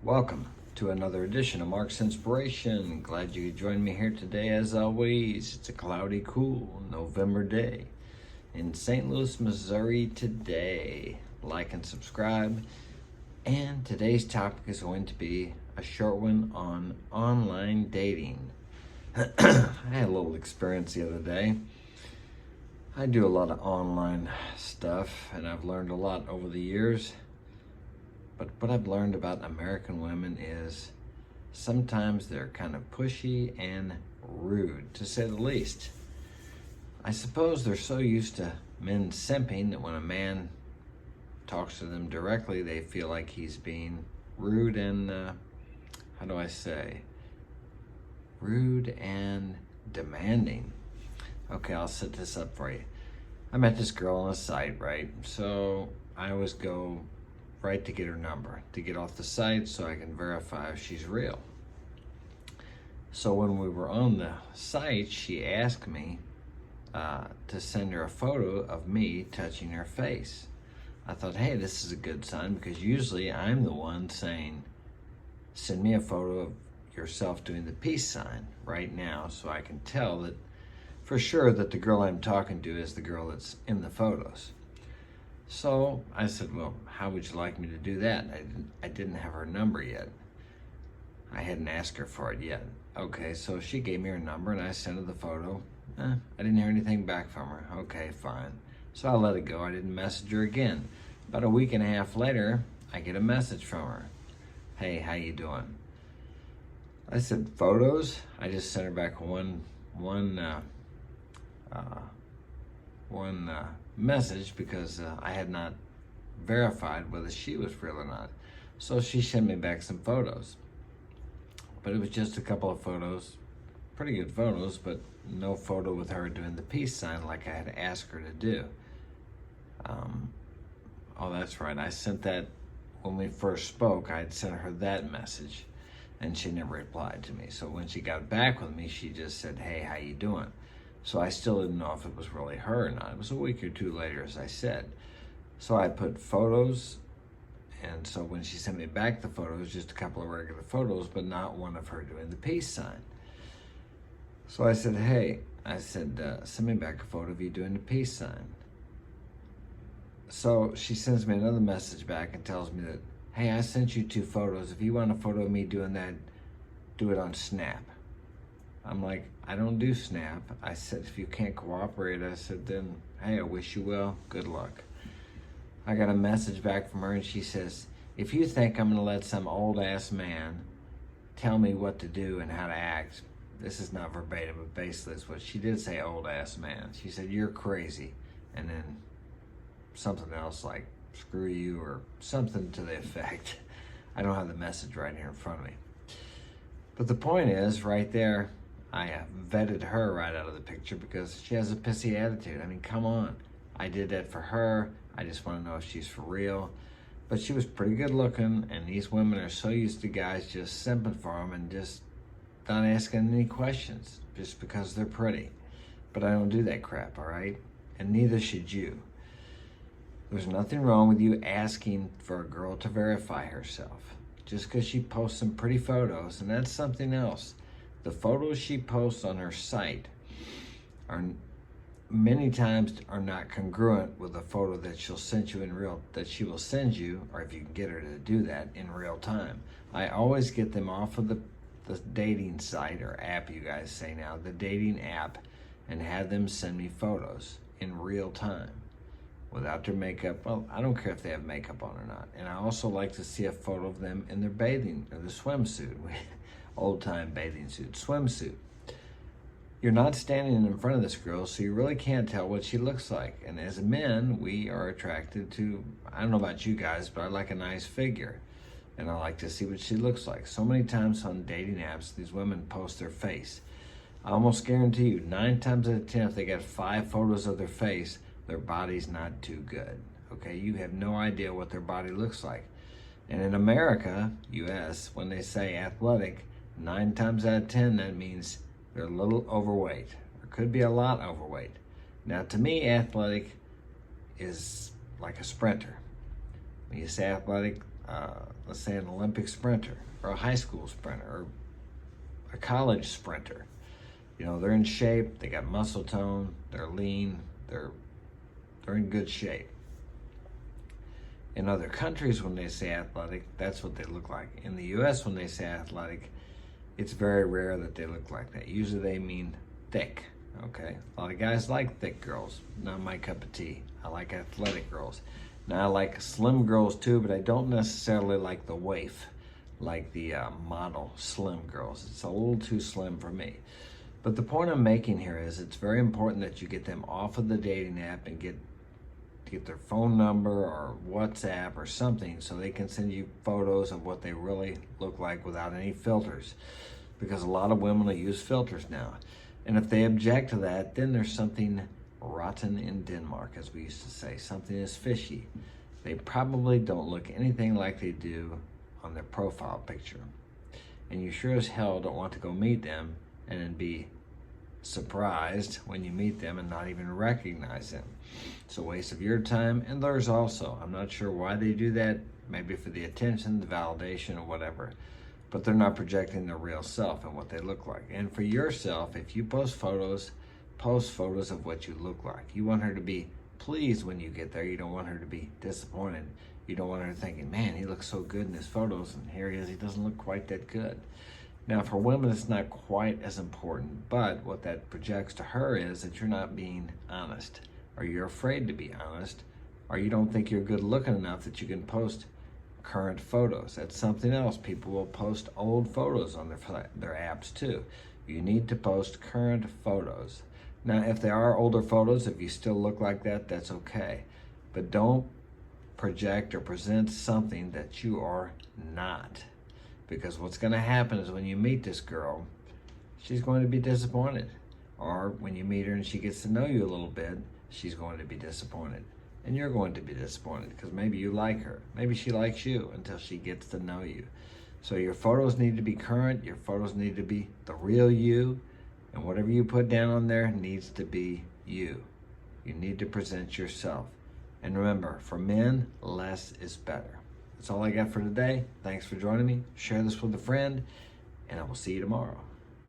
Welcome to another edition of Mark's Inspiration. Glad you could join me here today. As always, it's a cloudy, cool November day in St. Louis, Missouri today. Like and subscribe. And today's topic is going to be a short one on online dating. I had a little experience the other day. I do a lot of online stuff, and I've learned a lot over the years. But what I've learned about American women is sometimes they're kind of pushy and rude, to say the least. I suppose they're so used to men simping that when a man talks to them directly, they feel like he's being rude and, rude and demanding. Okay, I'll set this up for you. I met this girl on a site, right? So I always go right to get her number, to get off the site so I can verify if she's real. So when we were on the site, she asked me to send her a photo of me touching her face. I thought, hey, this is a good sign, because usually I'm the one saying, send me a photo of yourself doing the peace sign right now so I can tell that for sure that the girl I'm talking to is the girl that's in the photos. So I said, well, how would you like me to do that? I didn't have her number yet. I hadn't asked her for it yet. Okay, so she gave me her number and I sent her the photo. I didn't hear anything back from her. Okay, fine. So I let it go. I didn't message her again. About a week and a half later, I get a message from her. Hey, how you doing? I said, photos? I just sent her back one message because I had not verified whether she was real or not. So she sent me back some photos. But it was just a couple of photos, pretty good photos, but no photo with her doing the peace sign like I had asked her to do. Oh, that's right. I sent that when we first spoke. I had sent her that message and she never replied to me. So when she got back with me, she just said, hey, how you doing? So I still didn't know if it was really her or not. It was a week or two later, as I said. So I put photos, and so when she sent me back the photos, just a couple of regular photos, but not one of her doing the peace sign. So I said, hey, send me back a photo of you doing the peace sign. So she sends me another message back and tells me that, hey, I sent you 2 photos. If you want a photo of me doing that, do it on Snap. I'm like, I don't do Snap. I said, if you can't cooperate, I said, then, hey, I wish you well. Good luck. I got a message back from her and she says, if you think I'm gonna let some old ass man tell me what to do and how to act, this is not verbatim, but basically it's what she did say, old ass man. She said, you're crazy. And then something else like, screw you, or something to the effect. I don't have the message right here in front of me. But the point is, right there, I vetted her right out of the picture because she has a pissy attitude. I mean, come on. I did that for her. I just want to know if she's for real. But she was pretty good looking, and these women are so used to guys just simping for them and just not asking any questions just because they're pretty. But I don't do that crap, all right? And neither should you. There's nothing wrong with you asking for a girl to verify herself just because she posts some pretty photos, and that's something else. The photos she posts on her site are many times are not congruent with the photo that she'll send you that she will send you, or if you can get her to do that in real time. I always get them off of the dating site or app, you guys say now, the dating app, and have them send me photos in real time without their makeup. Well, I don't care if they have makeup on or not. And I also like to see a photo of them in their bathing or the swimsuit. Old-time bathing suit, swimsuit. You're not standing in front of this girl, so you really can't tell what she looks like. And as men, we are attracted to, I don't know about you guys, but I like a nice figure. And I like to see what she looks like. So many times on dating apps, these women post their face. I almost guarantee you, 9 times out of 10, if they got 5 photos of their face, their body's not too good. Okay, you have no idea what their body looks like. And in America, US, when they say athletic, 9 times out of 10, that means they're a little overweight, or could be a lot overweight. Now, to me, athletic is like a sprinter. When you say athletic, let's say an Olympic sprinter or a high school sprinter or a college sprinter. You know, they're in shape, they got muscle tone, they're lean, they're in good shape. In other countries, when they say athletic, that's what they look like. In the US, when they say athletic, it's very rare that they look like that. Usually they mean thick, okay? A lot of guys like thick girls, not my cup of tea. I like athletic girls. Now I like slim girls too, but I don't necessarily like the waif, like the model slim girls. It's a little too slim for me. But the point I'm making here is it's very important that you get them off of the dating app and get their phone number or WhatsApp or something so they can send you photos of what they really look like without any filters. Because a lot of women will use filters now. And if they object to that, then there's something rotten in Denmark, as we used to say. Something is fishy. They probably don't look anything like they do on their profile picture. And you sure as hell don't want to go meet them and then be surprised when you meet them and not even recognize them. It's a waste of your time and theirs also. I'm not sure why they do that, maybe for the attention, the validation, or whatever, but they're not projecting their real self and what they look like. And for yourself, if you post photos of what you look like. You want her to be pleased when you get there. You don't want her to be disappointed. You don't want her thinking, man, he looks so good in his photos, and here he is, he doesn't look quite that good. Now, for women, it's not quite as important, but what that projects to her is that you're not being honest, or you're afraid to be honest, or you don't think you're good looking enough that you can post current photos. That's something else. People will post old photos on their apps too. You need to post current photos. Now, if there are older photos, if you still look like that, that's okay. But don't project or present something that you are not. Because what's going to happen is when you meet this girl, she's going to be disappointed. Or when you meet her and she gets to know you a little bit, she's going to be disappointed. And you're going to be disappointed because maybe you like her. Maybe she likes you until she gets to know you. So your photos need to be current. Your photos need to be the real you. And whatever you put down on there needs to be you. You need to present yourself. And remember, for men, less is better. That's all I got for today. Thanks for joining me. Share this with a friend, and I will see you tomorrow.